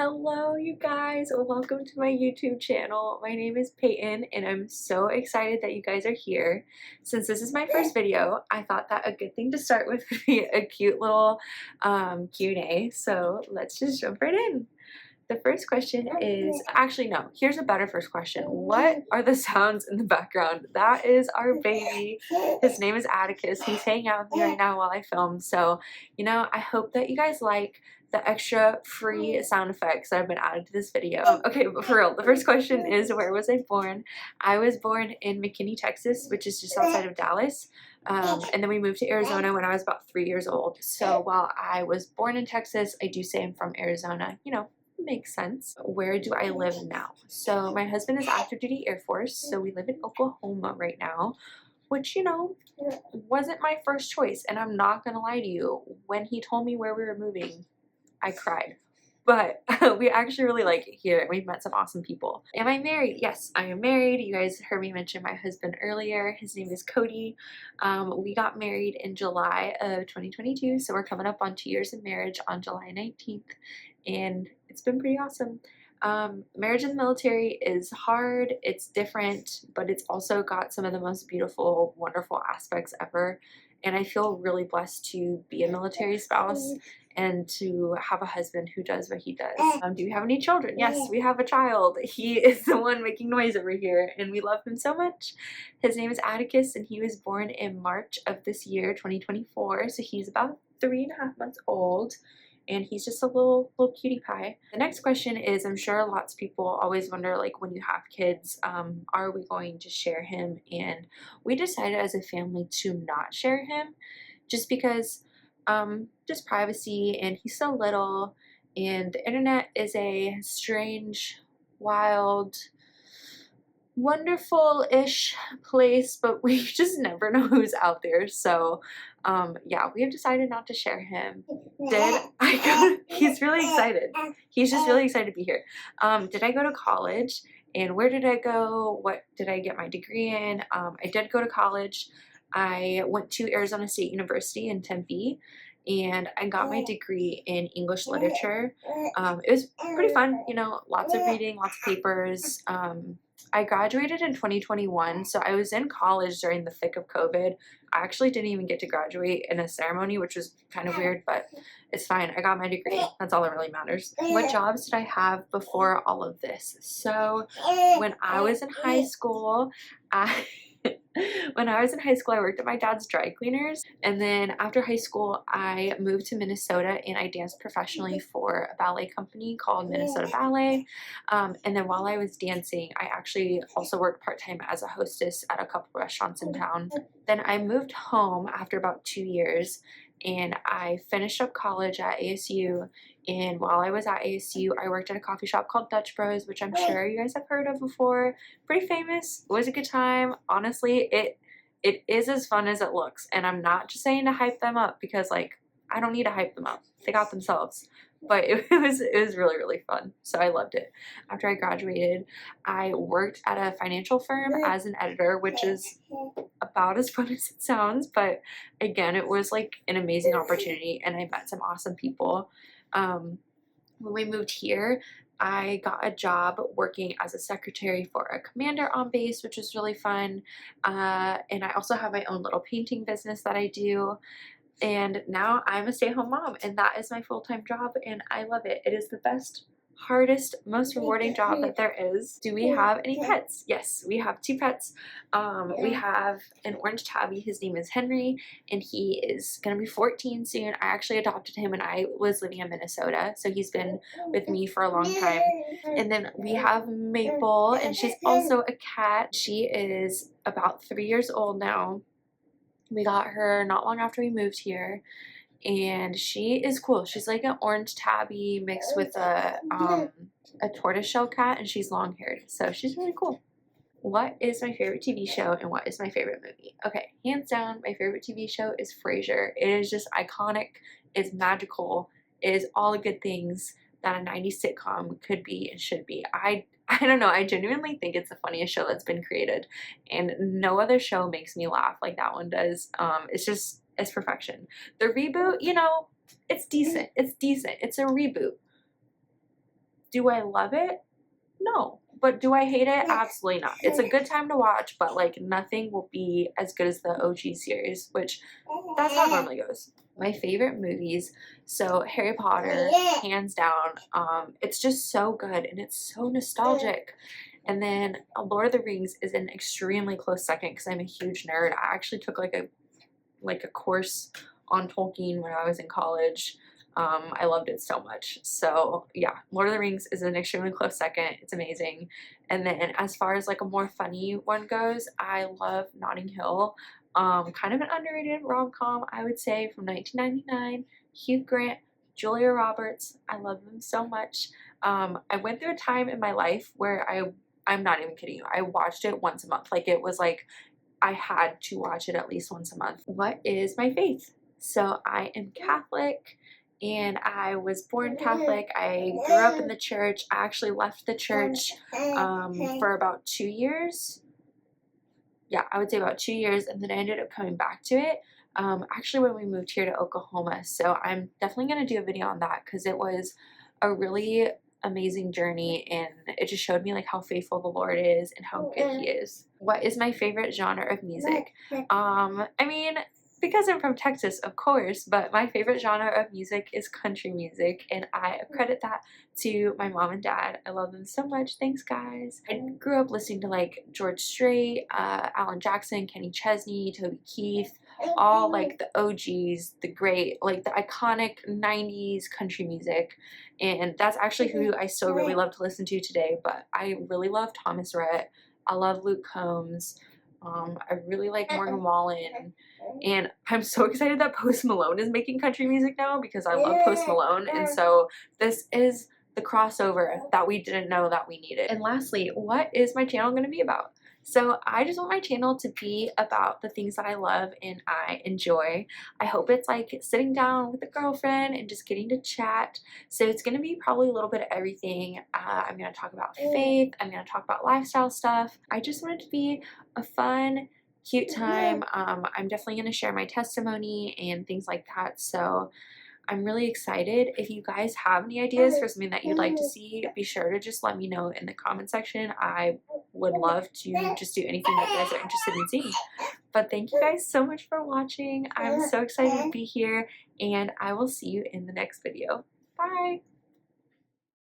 Hello, you guys. Welcome to my YouTube channel. My name is Peyton, and I'm so excited that you guys are here. Since this is my first video, I thought that a good thing to start with would be a cute little Q&A. So let's just jump right in. The first question is, actually no, here's a better first question. What are the sounds in the background? That is our baby. His name is Atticus. He's hanging out with me right now while I film. So, I hope that you guys like the extra free sound effects that have been added to this video. Okay, but for real, the first question is, where was I born? I was born in McKinney, Texas, which is just outside of Dallas. And then we moved to Arizona when I was about 3 years old. So while I was born in Texas, I do say I'm from Arizona, makes sense. Where do I live now? So my husband is active duty Air Force, so we live in Oklahoma right now, which, wasn't my first choice. And I'm not gonna lie to you, when he told me where we were moving, I cried. But we actually really like it here. We've met some awesome people. Am I married? Yes, I am married. You guys heard me mention my husband earlier. His name is Cody. We got married in July of 2022, so we're coming up on 2 years of marriage on July 19th, and it's been pretty awesome. Marriage in the military is hard, it's different, but it's also got some of the most beautiful, wonderful aspects ever. And I feel really blessed to be a military spouse and to have a husband who does what he does. Do we have any children? Yes, we have a child. He is the one making noise over here, and we love him so much. His name is Atticus, and he was born in March of this year, 2024. So he's about 3.5 months old. And he's just a little cutie pie. The next question is, I'm sure lots of people always wonder, like, when you have kids, are we going to share him? And we decided as a family to not share him just because just privacy, and he's so little, and the internet is a strange, wild, wonderful-ish place, but we just never know who's out there. So yeah, we have decided not to share him. He's really excited. He's just really excited to be here. Did I go to college? And where did I go? What did I get my degree in? I did go to college. I went to Arizona State University in Tempe, and I got my degree in English literature. It was pretty fun, lots of reading, lots of papers. I graduated in 2021, so I was in college during the thick of COVID. I actually didn't even get to graduate in a ceremony, which was kind of weird, but it's fine. I got my degree. That's all that really matters. What jobs did I have before all of this? So when I was in high school, I worked at my dad's dry cleaners, and then after high school I moved to Minnesota and I danced professionally for a ballet company called Minnesota Ballet. And then while I was dancing, I actually also worked part-time as a hostess at a couple restaurants in town. Then I moved home after about 2 years, and I finished up college at ASU. And while I was at ASU, I worked at a coffee shop called Dutch Bros, which I'm sure you guys have heard of before. Pretty famous. It was a good time. Honestly, it is as fun as it looks. And I'm not just saying to hype them up, because, like, I don't need to hype them up. They got themselves. But it was really, really fun. So I loved it. After I graduated, I worked at a financial firm as an editor, which is about as fun as it sounds. But again, it was like an amazing opportunity, and I met some awesome people. When we moved here, I got a job working as a secretary for a commander on base, which was really fun. And I also have my own little painting business that I do. And now I'm a stay-at-home mom, and that is my full-time job, and I love it. It is the best, hardest, most rewarding job that there is. Do we have any pets? Yes, we have 2 pets. We have an orange tabby. His name is Henry, and he is going to be 14 soon. I actually adopted him when I was living in Minnesota, so he's been with me for a long time. And then we have Maple, and she's also a cat. She is about 3 years old now. We got her not long after we moved here, and she is cool. She's like an orange tabby mixed with a tortoiseshell cat, and she's long-haired, so she's really cool. What is my favorite TV show, and what is my favorite movie? Okay, hands down, my favorite TV show is Frasier. It is just iconic, it's magical, it is all the good things that a 90s sitcom could be and should be. I don't know, I genuinely think it's the funniest show that's been created, and no other show makes me laugh like that one does. It's perfection. The reboot, it's decent. It's decent. It's a reboot. Do I love it? No. But do I hate it? Absolutely not. It's a good time to watch, but like nothing will be as good as the OG series, which that's how it normally goes. My favorite movies, so Harry Potter, hands down. It's just so good and it's so nostalgic. And then Lord of the Rings is an extremely close second because I'm a huge nerd. I actually took like a course on Tolkien when I was in college. I loved it so much. So yeah, Lord of the Rings is an extremely close second. It's amazing. And then as far as like a more funny one goes, I love Notting Hill. Kind of an underrated rom-com, I would say, from 1999. Hugh Grant, Julia Roberts. I love them so much. I went through a time in my life where I'm not even kidding you. I watched it once a month. Like it was like I had to watch it at least once a month. What is my faith? So I am Catholic and I was born Catholic. I grew up in the church. I actually left the church for about 2 years. Yeah, I would say about 2 years, and then I ended up coming back to it actually when we moved here to Oklahoma. So I'm definitely going to do a video on that because it was a really amazing journey and it just showed me like how faithful the Lord is and how good he is. What is my favorite genre of music? I mean, because I'm from Texas, of course, but my favorite genre of music is country music, and I credit that to my mom and dad. I love them so much. Thanks, guys. I grew up listening to like George Strait, Alan Jackson, Kenny Chesney, Toby Keith, all like the OGs, the great, like the iconic 90s country music. And that's actually who I still really love to listen to today, but I really love Thomas Rhett. I love Luke Combs. I really like Morgan Wallen, and I'm so excited that Post Malone is making country music now because I love Post Malone, and so this is the crossover that we didn't know that we needed. And lastly, what is my channel going to be about? So I just want my channel to be about the things that I love and I enjoy. I hope it's like sitting down with a girlfriend and just getting to chat. So it's going to be probably a little bit of everything. I'm going to talk about faith. I'm going to talk about lifestyle stuff. I just want it to be a fun, cute time. I'm definitely going to share my testimony and things like that. So I'm really excited. If you guys have any ideas for something that you'd like to see, be sure to just let me know in the comment section. I would love to just do anything that you guys are interested in seeing. But thank you guys so much for watching. I'm so excited to be here, and I will see you in the next video. Bye!